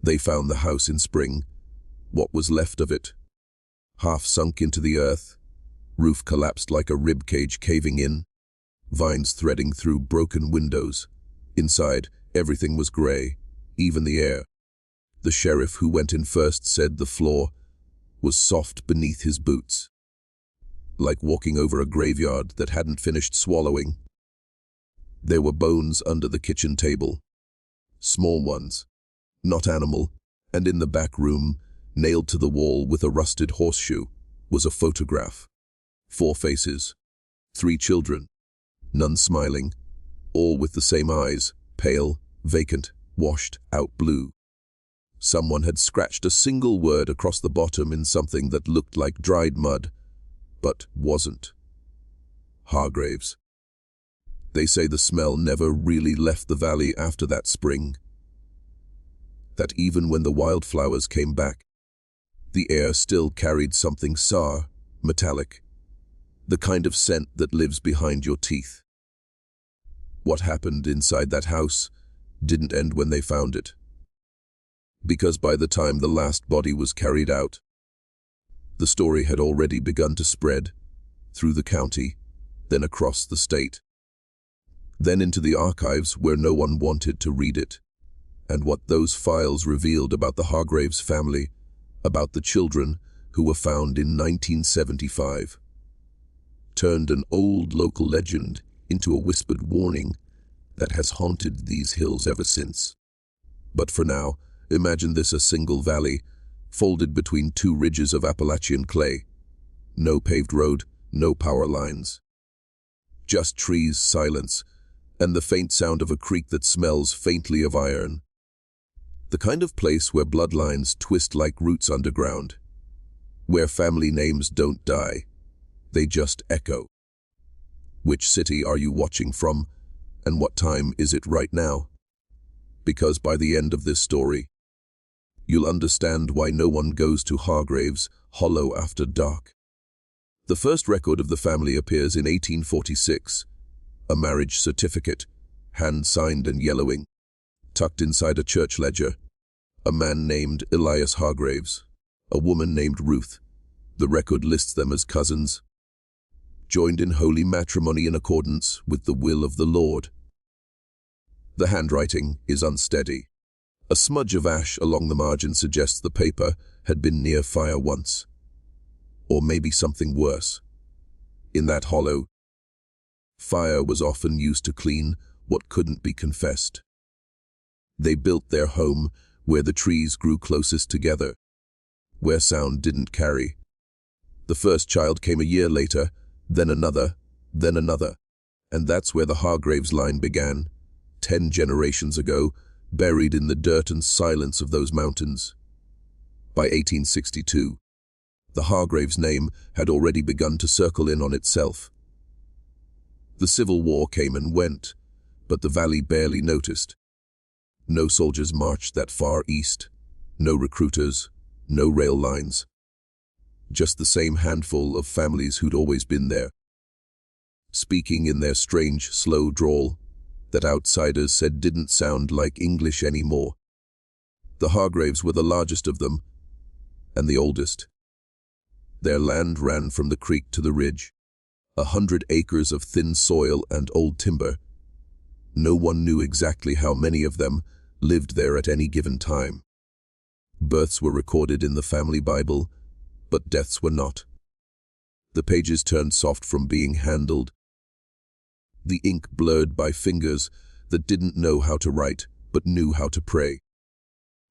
They found the house in spring, what was left of it, half sunk into the earth, roof collapsed like a rib cage caving in, vines threading through broken windows. Inside, everything was grey, even the air. The sheriff who went in first said the floor was soft beneath his boots, like walking over a graveyard that hadn't finished swallowing. There were bones under the kitchen table, small ones, not animal, and in the back room, nailed to the wall with a rusted horseshoe, was a photograph. 4 faces, 3 children, none smiling, all with the same eyes, pale, vacant, washed out blue. Someone had scratched a single word across the bottom in something that looked like dried mud, but wasn't. Hargraves. They say the smell never really left the valley after that spring. That even when the wildflowers came back, the air still carried something sour, metallic, the kind of scent that lives behind your teeth. What happened inside that house didn't end when they found it, because by the time the last body was carried out, the story had already begun to spread through the county, then across the state, then into the archives where no one wanted to read it. And what those files revealed about the Hargraves family, about the children who were found in 1975, turned an old local legend into a whispered warning that has haunted these hills ever since. But for now, imagine this: a single valley, folded between 2 ridges of Appalachian clay. No paved road, no power lines. Just trees, silence, and the faint sound of a creek that smells faintly of iron. The kind of place where bloodlines twist like roots underground, where family names don't die, they just echo. Which city are you watching from, and what time is it right now? Because by the end of this story, you'll understand why no one goes to Hargraves' Hollow after dark. The first record of the family appears in 1846, a marriage certificate, hand-signed and yellowing, tucked inside a church ledger. A man named Elias Hargraves, a woman named Ruth. The record lists them as cousins, joined in holy matrimony in accordance with the will of the Lord. The handwriting is unsteady. A smudge of ash along the margin suggests the paper had been near fire once. Or maybe something worse. In that hollow, fire was often used to clean what couldn't be confessed. They built their home where the trees grew closest together, where sound didn't carry. The first child came a year later, then another, and that's where the Hargraves line began, 10 generations ago, buried in the dirt and silence of those mountains. By 1862, the Hargraves name had already begun to circle in on itself. The Civil War came and went, but the valley barely noticed. No soldiers marched that far east, no recruiters, no rail lines. Just the same handful of families who'd always been there, speaking in their strange, slow drawl that outsiders said didn't sound like English anymore. The Hargraves were the largest of them, and the oldest. Their land ran from the creek to the ridge, 100 acres of thin soil and old timber. No one knew exactly how many of them lived there at any given time. Births were recorded in the family Bible, but deaths were not. The pages turned soft from being handled, the ink blurred by fingers that didn't know how to write but knew how to pray.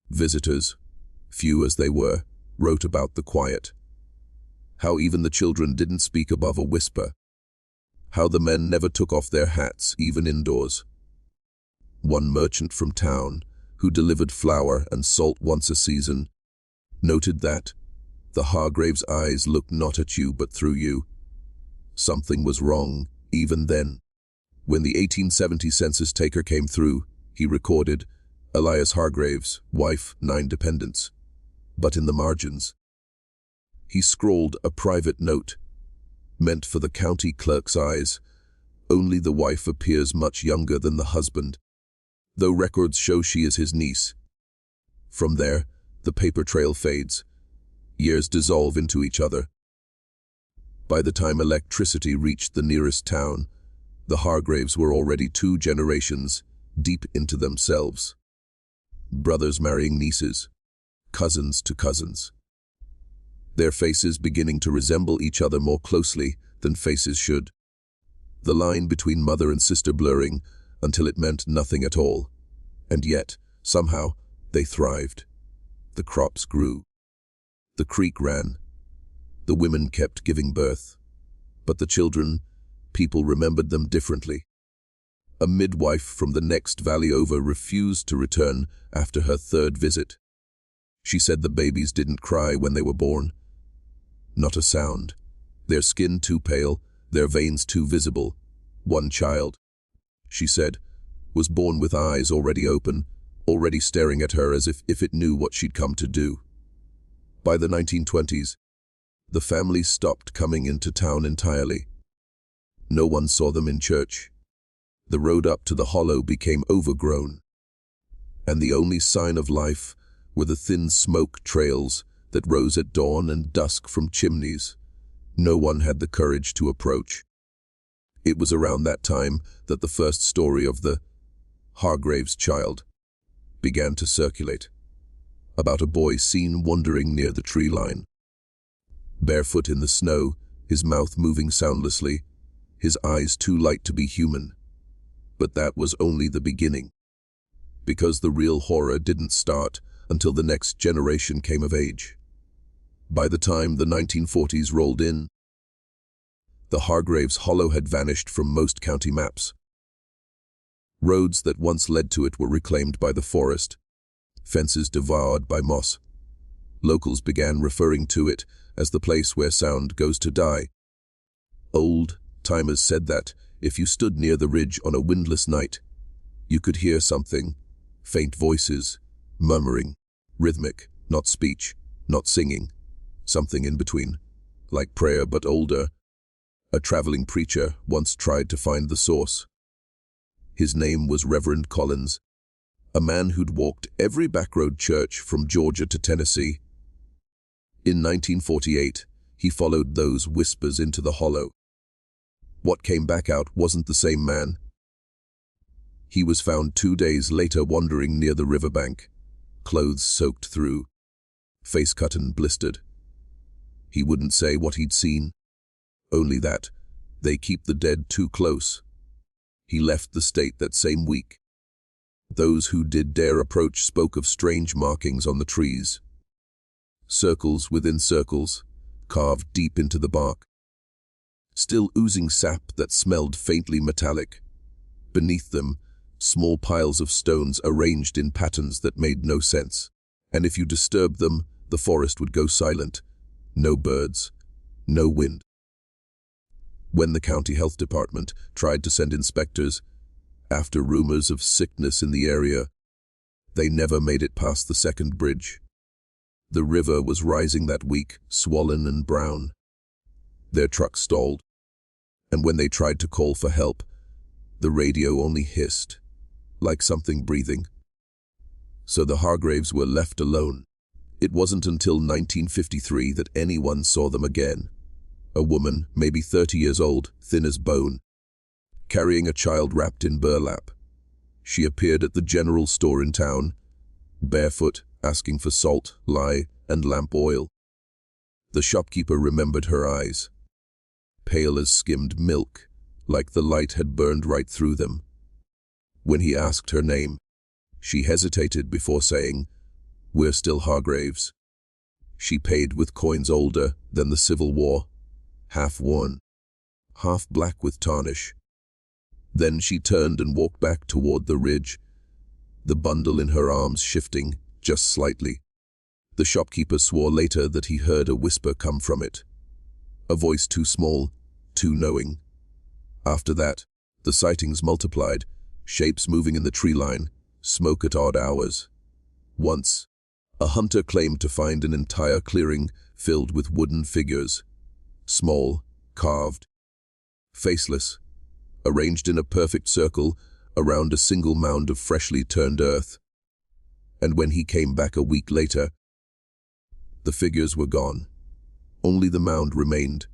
Visitors, few as they were, wrote about the quiet. How even the children didn't speak above a whisper. How the men never took off their hats, even indoors. One merchant from town, who delivered flour and salt once a season, noted that the Hargraves' eyes looked not at you but through you. Something was wrong, even then. When the 1870 census taker came through, he recorded Elias Hargraves, wife, 9 dependents. But in the margins, he scrawled a private note, meant for the county clerk's eyes. Only the wife appears much younger than the husband, though records show she is his niece. From there, the paper trail fades. Years dissolve into each other. By the time electricity reached the nearest town, the Hargraves were already 2 generations deep into themselves. Brothers marrying nieces, cousins to cousins. Their faces beginning to resemble each other more closely than faces should. The line between mother and sister blurring until it meant nothing at all. And yet, somehow, they thrived. The crops grew. The creek ran. The women kept giving birth. But the children, people remembered them differently. A midwife from the next valley over refused to return after her 3rd visit. She said the babies didn't cry when they were born. Not a sound. Their skin too pale, their veins too visible. One child, she said, was born with eyes already open, already staring at her as if it knew what she'd come to do. By the 1920s, the family stopped coming into town entirely. No one saw them in church. The road up to the hollow became overgrown. And the only sign of life were the thin smoke trails that rose at dawn and dusk from chimneys. No one had the courage to approach. It was around that time that the first story of the Hargraves child began to circulate, about a boy seen wandering near the tree line. Barefoot in the snow, his mouth moving soundlessly, his eyes too light to be human. But that was only the beginning, because the real horror didn't start until the next generation came of age. By the time the 1940s rolled in, the Hargraves Hollow had vanished from most county maps. Roads that once led to it were reclaimed by the forest, fences devoured by moss. Locals began referring to it as the place where sound goes to die. Old-timers said that, if you stood near the ridge on a windless night, you could hear something, faint voices, murmuring, rhythmic, not speech, not singing, something in between, like prayer but older. A traveling preacher once tried to find the source. His name was Reverend Collins, a man who'd walked every backroad church from Georgia to Tennessee. In 1948, he followed those whispers into the hollow. What came back out wasn't the same man. He was found 2 days later wandering near the riverbank, clothes soaked through, face cut and blistered. He wouldn't say what he'd seen, only that they keep the dead too close. He left the state that same week. Those who did dare approach spoke of strange markings on the trees. Circles within circles, carved deep into the bark. Still oozing sap that smelled faintly metallic. Beneath them, small piles of stones arranged in patterns that made no sense. And if you disturbed them, the forest would go silent. No birds, no wind. When the county health department tried to send inspectors, after rumors of sickness in the area, they never made it past the second bridge. The river was rising that week, swollen and brown. Their truck stalled, and when they tried to call for help, the radio only hissed, like something breathing. So the Hargraves were left alone. It wasn't until 1953 that anyone saw them again. A woman, maybe 30 years old, thin as bone, carrying a child wrapped in burlap. She appeared at the general store in town, barefoot, asking for salt, lye, and lamp oil. The shopkeeper remembered her eyes, pale as skimmed milk, like the light had burned right through them. When he asked her name, she hesitated before saying, "We're still Hargraves." She paid with coins older than the Civil War, half worn, half black with tarnish. Then she turned and walked back toward the ridge, the bundle in her arms shifting just slightly. The shopkeeper swore later that he heard a whisper come from it, a voice too small, too knowing. After that, the sightings multiplied, shapes moving in the tree line, smoke at odd hours. Once, a hunter claimed to find an entire clearing filled with wooden figures, small, carved, faceless, arranged in a perfect circle around a single mound of freshly turned earth. and when he came back a week later, the figures were gone. Only the mound remained,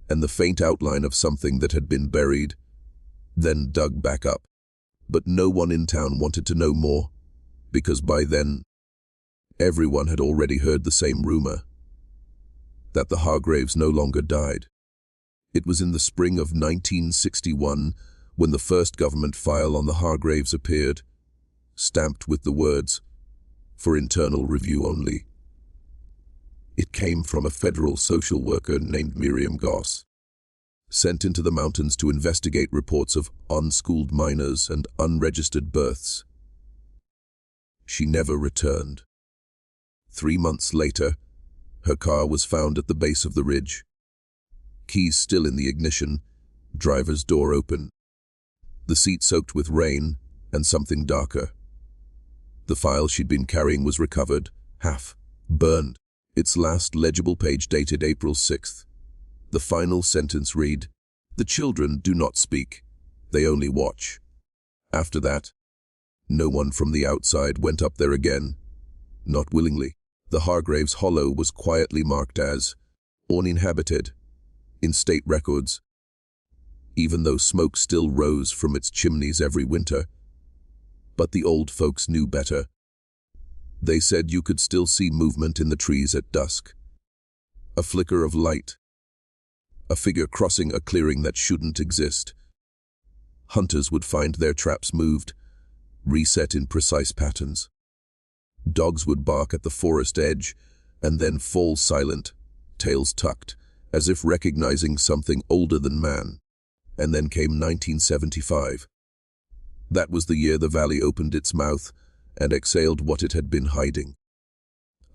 and the faint outline of something that had been buried, then dug back up. But no one in town wanted to know more, because by then, everyone had already heard the same rumor, that the Hargraves no longer died. It was in the spring of 1961 when the first government file on the Hargraves appeared, stamped with the words, "For internal review only." It came from a federal social worker named Miriam Goss, sent into the mountains to investigate reports of unschooled minors and unregistered births. She never returned. 3 months later, her car was found at the base of the ridge. Keys still in the ignition, driver's door open. The seat soaked with rain and something darker. The file she'd been carrying was recovered, half burned. Its last legible page dated April 6th. The final sentence read, "The children do not speak, they only watch." After that, no one from the outside went up there again, not willingly. The Hargraves Hollow was quietly marked as uninhabited in state records, even though smoke still rose from its chimneys every winter. But the old folks knew better. They said you could still see movement in the trees at dusk. A flicker of light. A figure crossing a clearing that shouldn't exist. Hunters would find their traps moved, reset in precise patterns. Dogs would bark at the forest edge and then fall silent, tails tucked, as if recognizing something older than man. And then came 1975. That was the year the valley opened its mouth and exhaled what it had been hiding.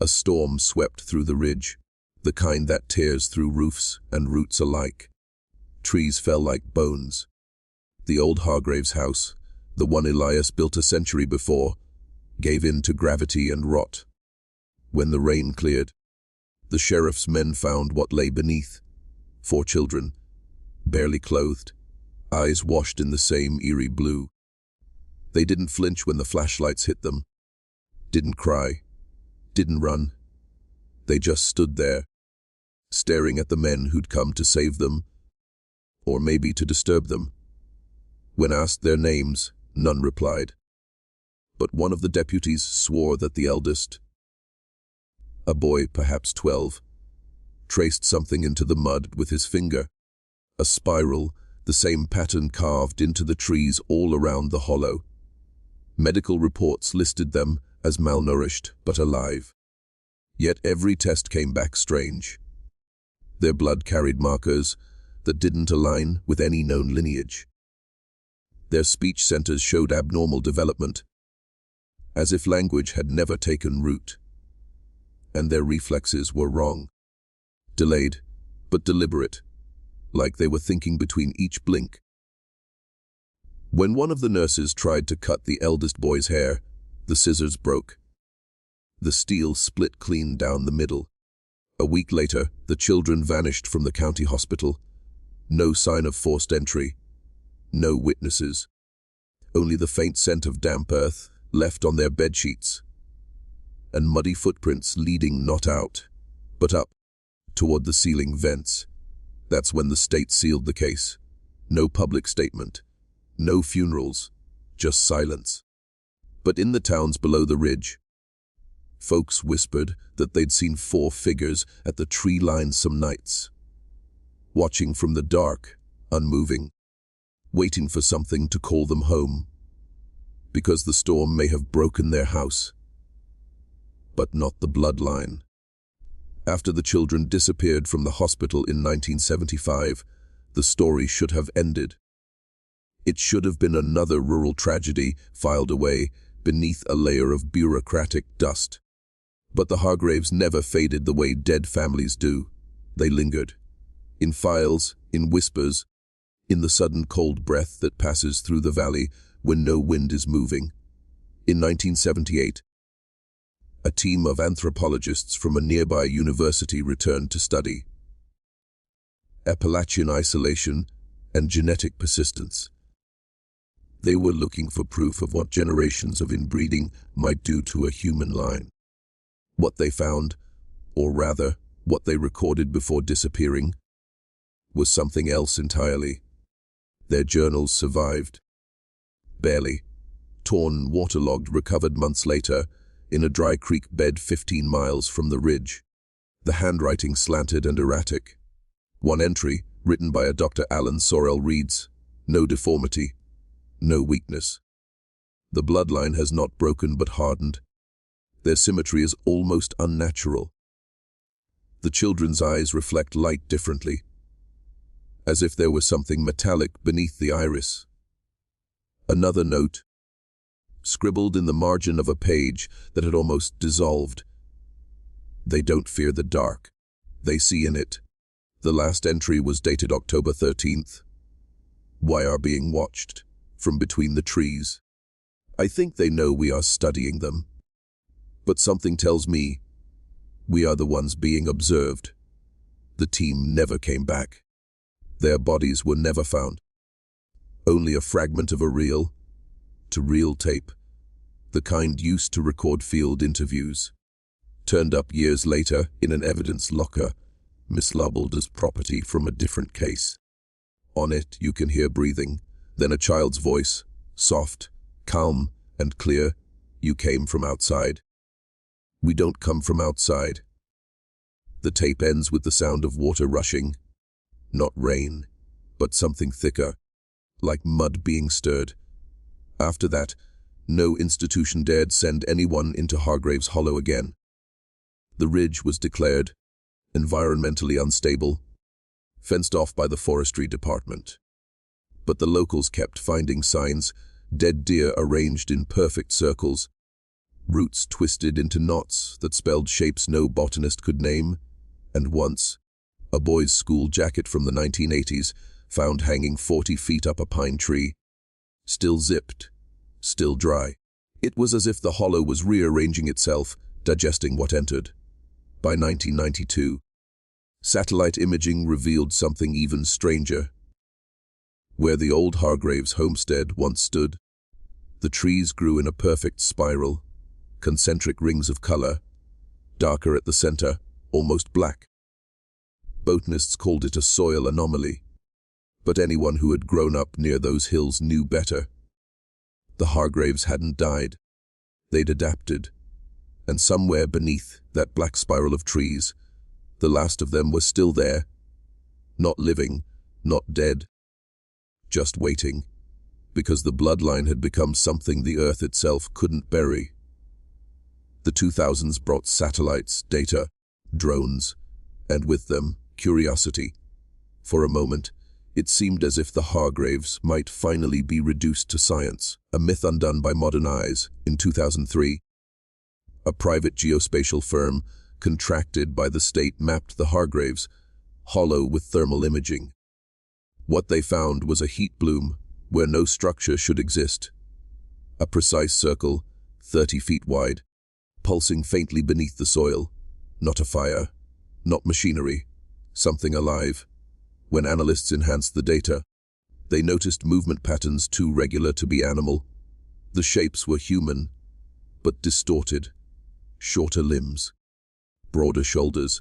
A storm swept through the ridge, the kind that tears through roofs and roots alike. Trees fell like bones. The old Hargraves house, the one Elias built a century before, gave in to gravity and rot. When the rain cleared, the sheriff's men found what lay beneath. 4 children, barely clothed, eyes washed in the same eerie blue. They didn't flinch when the flashlights hit them, didn't cry, didn't run. They just stood there, staring at the men who'd come to save them, or maybe to disturb them. When asked their names, none replied. But one of the deputies swore that the eldest, a boy perhaps 12, traced something into the mud with his finger. A spiral, the same pattern carved into the trees all around the hollow. Medical reports listed them as malnourished but alive. Yet every test came back strange. Their blood carried markers that didn't align with any known lineage. Their speech centers showed abnormal development, as if language had never taken root. And their reflexes were wrong. Delayed, but deliberate, like they were thinking between each blink. When one of the nurses tried to cut the eldest boy's hair, the scissors broke. The steel split clean down the middle. A week later, the children vanished from the county hospital. No sign of forced entry. No witnesses. Only the faint scent of damp earth left on their bedsheets. And muddy footprints leading not out, but up, toward the ceiling vents. That's when the state sealed the case. No public statement. No funerals. Just silence. But in the towns below the ridge, folks whispered that they'd seen 4 figures at the tree line some nights, watching from the dark, unmoving, waiting for something to call them home, because the storm may have broken their house, but not the bloodline. After the children disappeared from the hospital in 1975, the story should have ended. It should have been another rural tragedy filed away beneath a layer of bureaucratic dust. But the Hargraves never faded the way dead families do. They lingered. In files, in whispers, in the sudden cold breath that passes through the valley when no wind is moving. In 1978, a team of anthropologists from a nearby university returned to study Appalachian isolation and genetic persistence. They were looking for proof of what generations of inbreeding might do to a human line. What they found, or rather, what they recorded before disappearing, was something else entirely. Their journals survived. Barely. Torn, waterlogged, recovered months later, in a dry creek bed 15 miles from the ridge. The handwriting slanted and erratic. One entry, written by a Dr. Alan Sorrell, reads, "No deformity, no weakness. The bloodline has not broken but hardened. Their symmetry is almost unnatural. The children's eyes reflect light differently, as if there was something metallic beneath the iris." Another note, scribbled in the margin of a page that had almost dissolved. "They don't fear the dark. They see in it." The last entry was dated October 13th. "Why are being watched from between the trees? I think they know we are studying them. But something tells me we are the ones being observed." The team never came back. Their bodies were never found. Only a fragment of a reel-to-reel tape, the kind used to record field interviews, turned up years later in an evidence locker, mislabeled as property from a different case. On it you can hear breathing, then a child's voice, soft, calm, and clear. "You came from outside." "We don't come from outside." The tape ends with the sound of water rushing. Not rain, but something thicker, like mud being stirred. After that, no institution dared send anyone into Hargrave's Hollow again. The ridge was declared environmentally unstable, fenced off by the forestry department. But the locals kept finding signs, dead deer arranged in perfect circles, roots twisted into knots that spelled shapes no botanist could name, and once, a boy's school jacket from the 1980s found hanging 40 feet up a pine tree, still zipped, still dry. It was as if the hollow was rearranging itself, digesting what entered. By 1992, satellite imaging revealed something even stranger. Where the old Hargraves homestead once stood, the trees grew in a perfect spiral, concentric rings of color, darker at the center, almost black. Botanists called it a soil anomaly, but anyone who had grown up near those hills knew better. The Hargraves hadn't died. They'd adapted, and somewhere beneath that black spiral of trees, the last of them was still there, not living, not dead, just waiting, because the bloodline had become something the Earth itself couldn't bury. The 2000s brought satellites, data, drones, and with them, curiosity. For a moment, it seemed as if the Hargraves might finally be reduced to science, a myth undone by modern eyes. In 2003, a private geospatial firm contracted by the state mapped the Hargraves hollow with thermal imaging. What they found was a heat bloom where no structure should exist. A precise circle, 30 feet wide, pulsing faintly beneath the soil. Not a fire, not machinery, something alive. When analysts enhanced the data, they noticed movement patterns too regular to be animal. The shapes were human, but distorted. Shorter limbs, broader shoulders,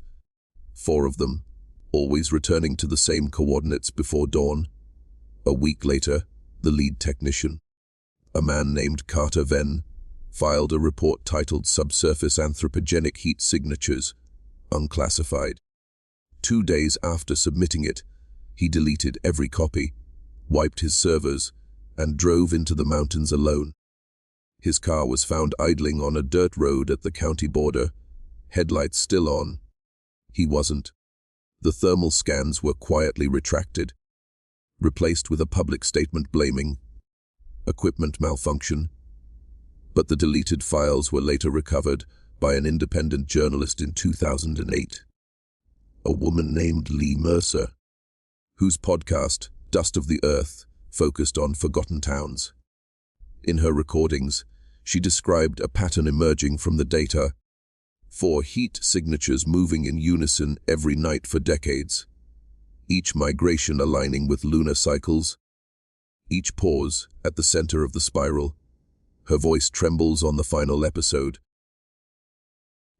4 of them, always returning to the same coordinates before dawn. A week later, the lead technician, a man named Carter Venn, filed a report titled Subsurface Anthropogenic Heat Signatures, unclassified. 2 days after submitting it, he deleted every copy, wiped his servers, and drove into the mountains alone. His car was found idling on a dirt road at the county border, headlights still on. He wasn't. The thermal scans were quietly retracted, replaced with a public statement blaming equipment malfunction. But the deleted files were later recovered by an independent journalist in 2008. A woman named Lee Mercer, whose podcast, Dust of the Earth, focused on forgotten towns. In her recordings, she described a pattern emerging from the data, 4 heat signatures moving in unison every night for decades, each migration aligning with lunar cycles, Each pause, at the center of the spiral, her voice trembles on the final episode.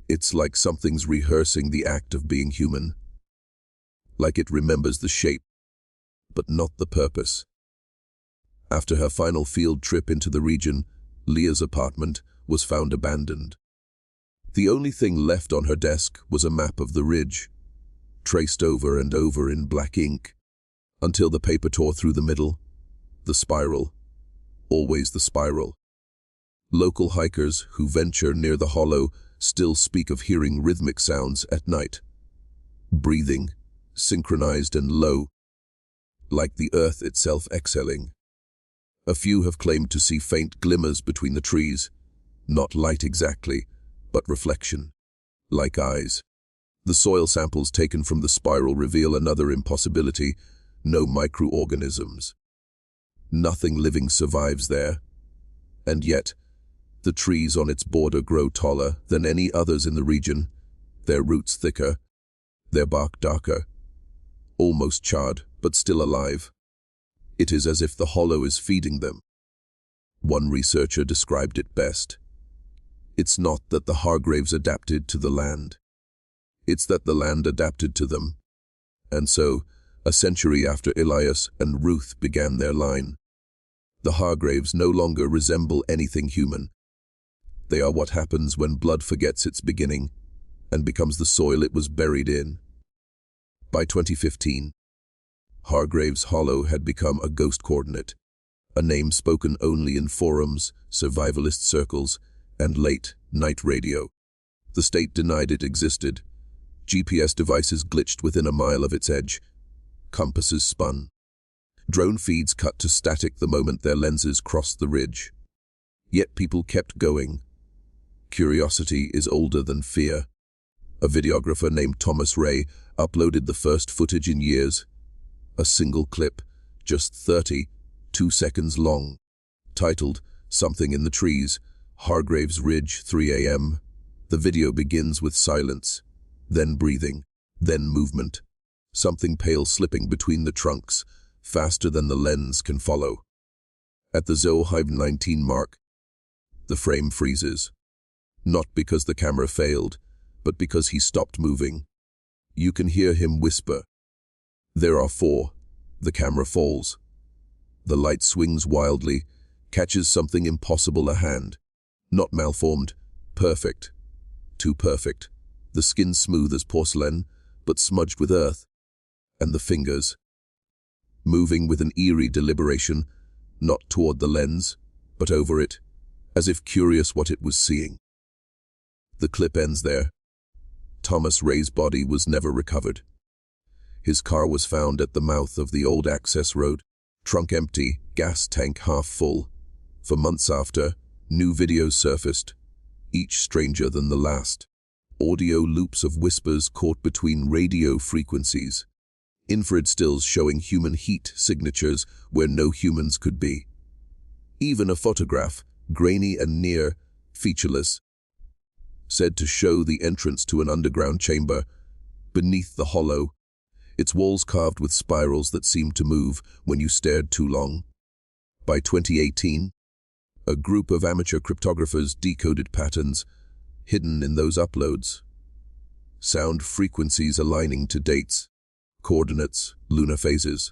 It's like something's rehearsing the act of being human. Like it remembers the shape, but not the purpose. After her final field trip into the region, Leah's apartment was found abandoned. The only thing left on her desk was a map of the ridge, traced over and over in black ink, until the paper tore through the middle. The spiral. Always the spiral. Local hikers who venture near the hollow still speak of hearing rhythmic sounds at night. Breathing, synchronized and low, like the earth itself exhaling. A few have claimed to see faint glimmers between the trees, not light exactly, but reflection, like eyes. The soil samples taken from the spiral reveal another impossibility: no microorganisms. Nothing living survives there. And yet, the trees on its border grow taller than any others in the region, their roots thicker, their bark darker, almost charred, but still alive. It is as if the hollow is feeding them. One researcher described it best. It's not that the Hargraves adapted to the land. It's that the land adapted to them. And so, a century after Elias and Ruth began their line, the Hargraves no longer resemble anything human. They are what happens when blood forgets its beginning and becomes the soil it was buried in. By 2015, Hargraves Hollow had become a ghost coordinate, a name spoken only in forums, survivalist circles, and late-night radio. The state denied it existed. GPS devices glitched within a mile of its edge. Compasses spun. Drone feeds cut to static the moment their lenses crossed the ridge. Yet people kept going. Curiosity is older than fear. A videographer named Thomas Ray uploaded the first footage in years. A single clip, just 32 seconds long, titled "Something in the Trees, Hargraves Ridge, 3 a.m. The video begins with silence, then breathing, then movement. Something pale slipping between the trunks, faster than the lens can follow. At the 0:19 mark, the frame freezes. Not because the camera failed, but because he stopped moving. You can hear him whisper. There are 4. The camera falls. The light swings wildly, catches something impossible a hand. Not malformed, perfect. Too perfect. The skin smooth as porcelain, but smudged with earth. And the fingers, moving with an eerie deliberation, not toward the lens, but over it, as if curious what it was seeing. The clip ends there. Thomas Ray's body was never recovered. His car was found at the mouth of the old access road, trunk empty, gas tank half full. For months after, new videos surfaced, each stranger than the last. Audio loops of whispers caught between radio frequencies. Infrared stills showing human heat signatures where no humans could be. Even a photograph, grainy and near, featureless, said to show the entrance to an underground chamber, beneath the hollow, its walls carved with spirals that seemed to move when you stared too long. By 2018, a group of amateur cryptographers decoded patterns hidden in those uploads. Sound frequencies aligning to dates, coordinates, lunar phases,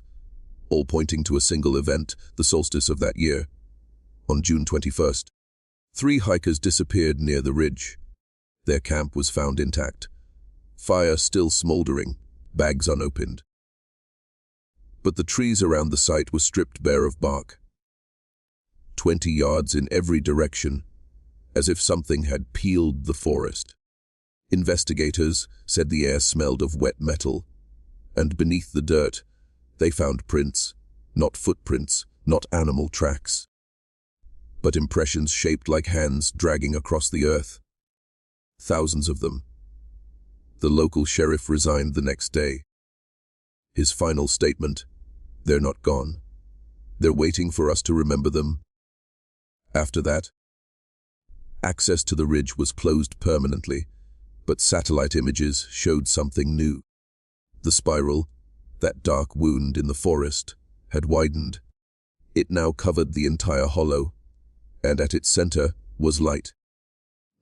all pointing to a single event, the solstice of that year. On June 21st, 3 hikers disappeared near the ridge. Their camp was found intact, fire still smoldering, bags unopened. But the trees around the site were stripped bare of bark. 20 yards in every direction, as if something had peeled the forest. Investigators said the air smelled of wet metal, and beneath the dirt, they found prints, not footprints, not animal tracks, but impressions shaped like hands dragging across the earth. Thousands of them. The local sheriff resigned the next day. His final statement: "They're not gone. They're waiting for us to remember them." After that, access to the ridge was closed permanently, but satellite images showed something new. The spiral, that dark wound in the forest, had widened. It now covered the entire hollow, and at its center was light.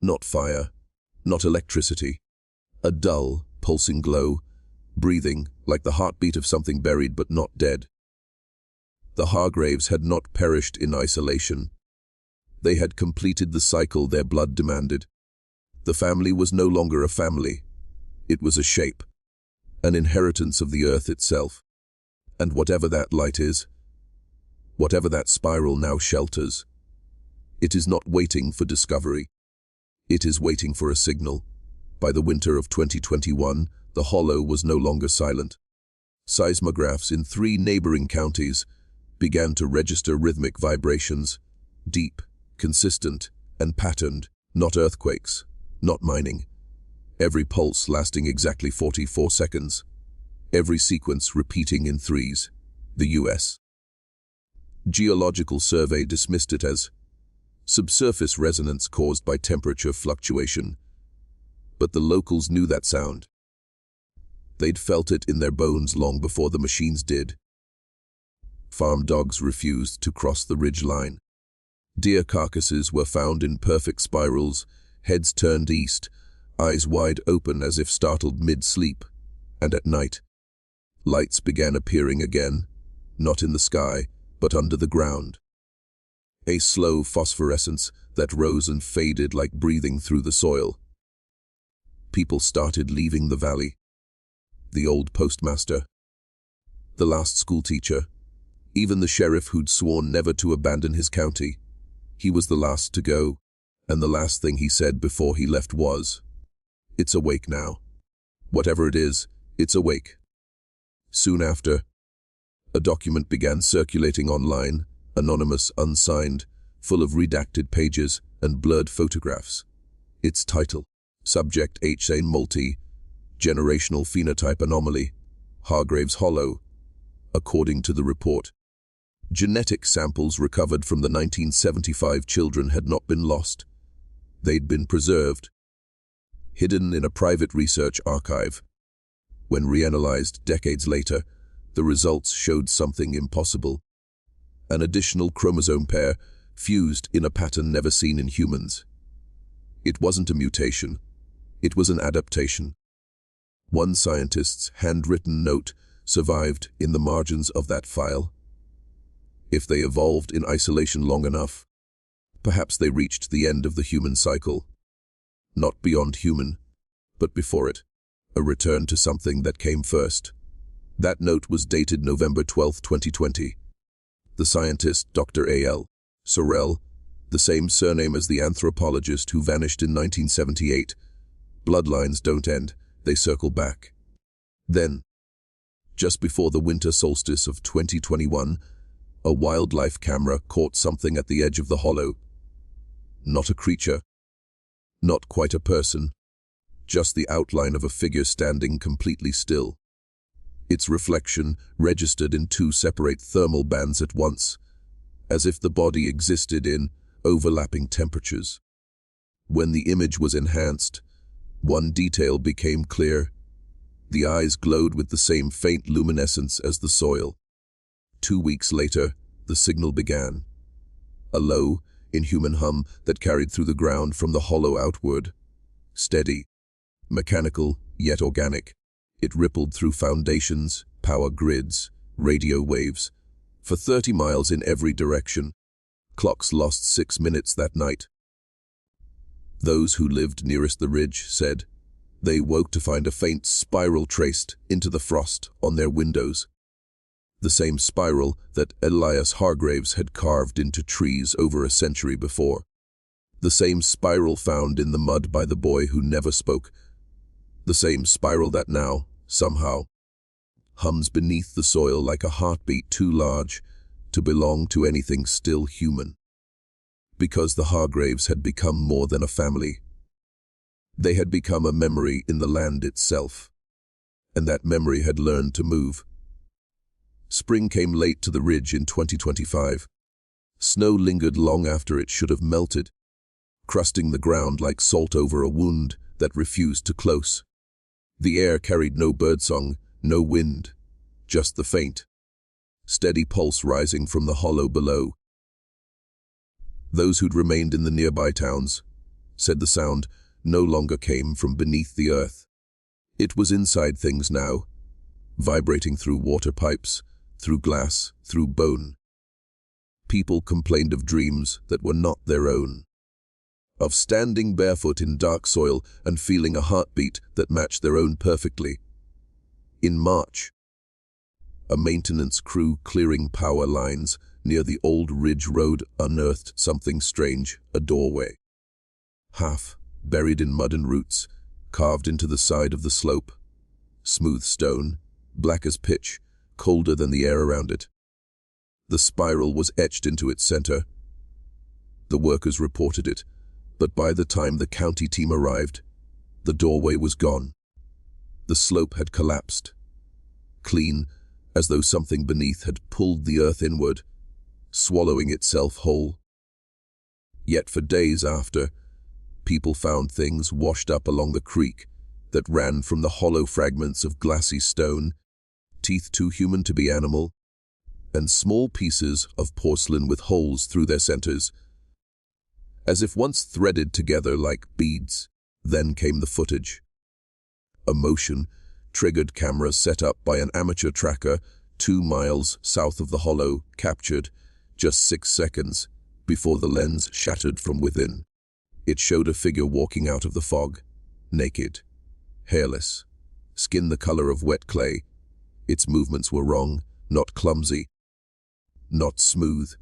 Not fire, not electricity. A dull, pulsing glow, breathing like the heartbeat of something buried but not dead. The Hargraves had not perished in isolation. They had completed the cycle their blood demanded. The family was no longer a family. It was a shape, an inheritance of the earth itself. And whatever that light is, whatever that spiral now shelters, it is not waiting for discovery. It is waiting for a signal. By the winter of 2021, the hollow was no longer silent. Seismographs in 3 neighboring counties began to register rhythmic vibrations, deep, consistent, and patterned, not earthquakes, not mining. Every pulse lasting exactly 44 seconds. Every sequence repeating in threes. The U.S. Geological Survey dismissed it as subsurface resonance caused by temperature fluctuation. But the locals knew that sound. They'd felt it in their bones long before the machines did. Farm dogs refused to cross the ridge line. Deer carcasses were found in perfect spirals, heads turned east, eyes wide open as if startled mid-sleep. And at night, lights began appearing again, not in the sky, but under the ground. A slow phosphorescence that rose and faded like breathing through the soil. People started leaving the valley. The old postmaster, the last schoolteacher, even the sheriff who'd sworn never to abandon his county. He was the last to go, and the last thing he said before he left was, "It's awake now. Whatever it is, it's awake." Soon after, a document began circulating online, anonymous, unsigned, full of redacted pages and blurred photographs. Its title, Subject HA Multi-Generational Phenotype Anomaly, Hargraves Hollow. According to the report, genetic samples recovered from the 1975 children had not been lost. They'd been preserved, hidden in a private research archive. When reanalyzed decades later, the results showed something impossible. An additional chromosome pair fused in a pattern never seen in humans. It wasn't a mutation. It was an adaptation. One scientist's handwritten note survived in the margins of that file. If they evolved in isolation long enough, perhaps they reached the end of the human cycle. Not beyond human, but before it, a return to something that came first. That note was dated November 12, 2020. The scientist, Dr. A.L. Sorrell, the same surname as the anthropologist who vanished in 1978. Bloodlines don't end, they circle back. Then, just before the winter solstice of 2021, a wildlife camera caught something at the edge of the hollow. Not a creature, not quite a person, just the outline of a figure standing completely still. Its reflection registered in 2 separate thermal bands at once, as if the body existed in overlapping temperatures. When the image was enhanced, one detail became clear. The eyes glowed with the same faint luminescence as the soil. 2 weeks later, the signal began. A low, inhuman hum that carried through the ground from the hollow outward. Steady, mechanical, yet organic. It rippled through foundations, power grids, radio waves, for 30 miles in every direction. Clocks lost 6 minutes that night. Those who lived nearest the ridge said they woke to find a faint spiral traced into the frost on their windows. The same spiral that Elias Hargraves had carved into trees over a century before. The same spiral found in the mud by the boy who never spoke. The same spiral that now, somehow, hums beneath the soil like a heartbeat too large to belong to anything still human. Because the Hargraves had become more than a family. They had become a memory in the land itself, and that memory had learned to move. Spring came late to the ridge in 2025. Snow lingered long after it should have melted, crusting the ground like salt over a wound that refused to close. The air carried no birdsong, no wind, just the faint, steady pulse rising from the hollow below. Those who'd remained in the nearby towns said the sound no longer came from beneath the earth. It was inside things now, vibrating through water pipes, through glass, through bone. People complained of dreams that were not their own, of standing barefoot in dark soil and feeling a heartbeat that matched their own perfectly. In March, a maintenance crew clearing power lines near the old ridge road unearthed something strange, a doorway. Half buried in mud and roots, carved into the side of the slope. Smooth stone, black as pitch, colder than the air around it. The spiral was etched into its center. The workers reported it, but by the time the county team arrived, the doorway was gone. The slope had collapsed, clean, as though something beneath had pulled the earth inward, swallowing itself whole. Yet for days after, people found things washed up along the creek that ran from the hollow fragments of glassy stone, teeth too human to be animal, and small pieces of porcelain with holes through their centers, as if once threaded together like beads. Then came the footage. A motion-triggered camera set up by an amateur tracker 2 miles south of the hollow captured just 6 seconds before the lens shattered from within. It showed a figure walking out of the fog, naked, hairless, skin the color of wet clay. Its movements were wrong, not clumsy, not smooth,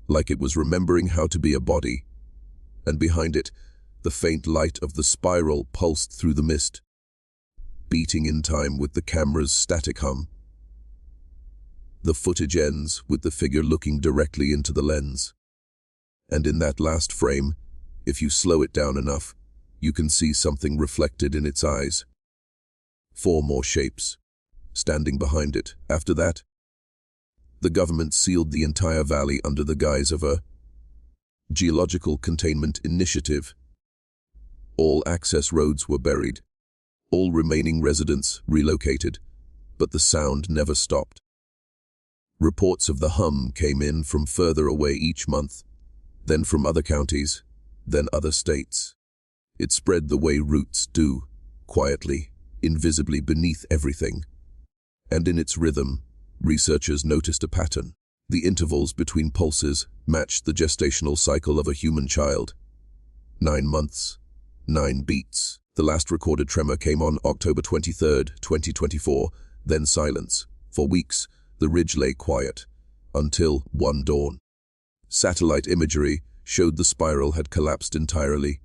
like it was remembering how to be a body. And behind it, the faint light of the spiral pulsed through the mist, beating in time with the camera's static hum. The footage ends with the figure looking directly into the lens. And in that last frame, if you slow it down enough, you can see something reflected in its eyes. 4 more shapes, standing behind it. After that, the government sealed the entire valley under the guise of a geological containment initiative. All access roads were buried, all remaining residents relocated, but the sound never stopped. Reports of the hum came in from further away each month, then from other counties, then other states. It spread the way roots do, quietly, invisibly beneath everything. And in its rhythm, researchers noticed a pattern. The intervals between pulses matched the gestational cycle of a human child. 9 months, 9 beats. The last recorded tremor came on October 23, 2024, then silence. For weeks, the ridge lay quiet, until one dawn. Satellite imagery showed the spiral had collapsed entirely.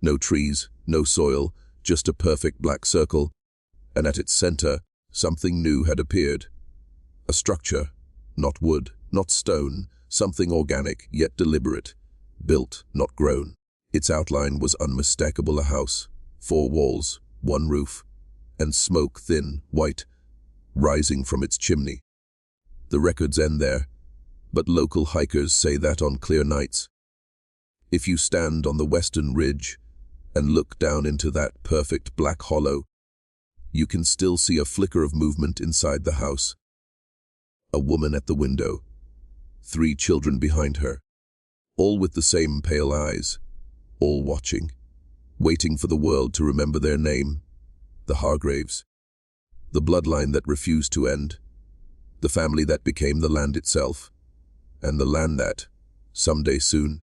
No trees, no soil, just a perfect black circle, and at its center, something new had appeared. A structure, not wood, not stone, something organic yet deliberate, built, not grown. Its outline was unmistakable: a house, 4 walls, 1 roof, and smoke, thin, white, rising from its chimney. The records end there, but local hikers say that on clear nights, if you stand on the western ridge and look down into that perfect black hollow, you can still see a flicker of movement inside the house. A woman at the window, 3 children behind her, all with the same pale eyes, all watching, waiting for the world to remember their name, the Hargraves, the bloodline that refused to end, the family that became the land itself, and the land that, someday soon,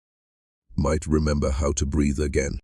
might remember how to breathe again.